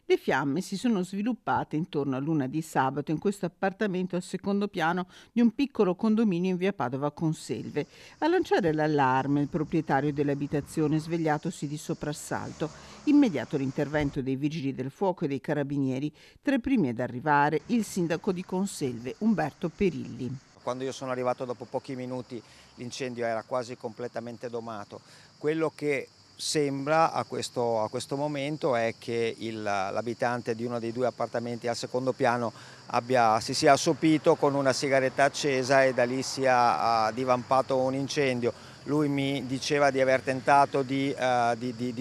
Le fiamme si sono sviluppate intorno a luna di sabato in questo appartamento al secondo piano di un piccolo condominio in via Padova Conselve. A lanciare l'allarme il proprietario dell'abitazione svegliatosi di soprassalto. Immediato l'intervento dei vigili del fuoco e dei carabinieri, tra i primi ad arrivare il sindaco di Conselve, Umberto Perilli. Quando io sono arrivato dopo pochi minuti l'incendio era quasi completamente domato. Quello che sembra a questo momento è che l'abitante di uno dei due appartamenti al secondo piano si sia assopito con una sigaretta accesa e da lì sia divampato un incendio. Lui mi diceva di aver tentato di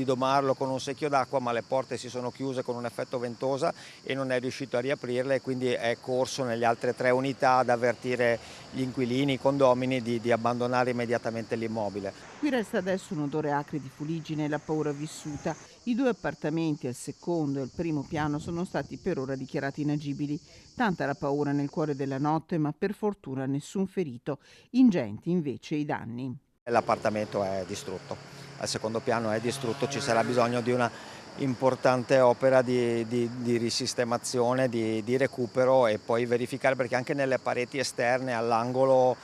domarlo con un secchio d'acqua, ma le porte si sono chiuse con un effetto ventosa e non è riuscito a riaprirle, e quindi è corso nelle altre 3 unità ad avvertire gli inquilini, i condomini di abbandonare immediatamente l'immobile. Qui resta adesso un odore acre di fuliggine e la paura vissuta. I due appartamenti al secondo e al primo piano sono stati per ora dichiarati inagibili. Tanta la paura nel cuore della notte, ma per fortuna nessun ferito. Ingenti invece i danni. L'appartamento è distrutto, al secondo piano è distrutto, ci sarà bisogno di una importante opera di risistemazione, di recupero e poi verificare, perché anche nelle pareti esterne all'angolo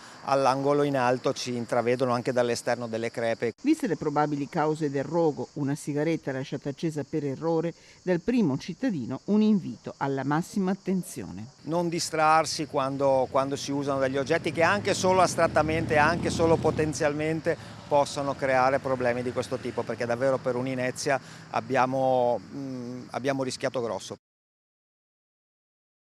in alto si intravedono anche dall'esterno delle crepe. Viste le probabili cause del rogo, una sigaretta lasciata accesa per errore, dal primo cittadino un invito alla massima attenzione. Non distrarsi quando si usano degli oggetti che anche solo astrattamente, anche solo potenzialmente possono creare problemi di questo tipo, perché davvero per un'inezia abbiamo rischiato grosso.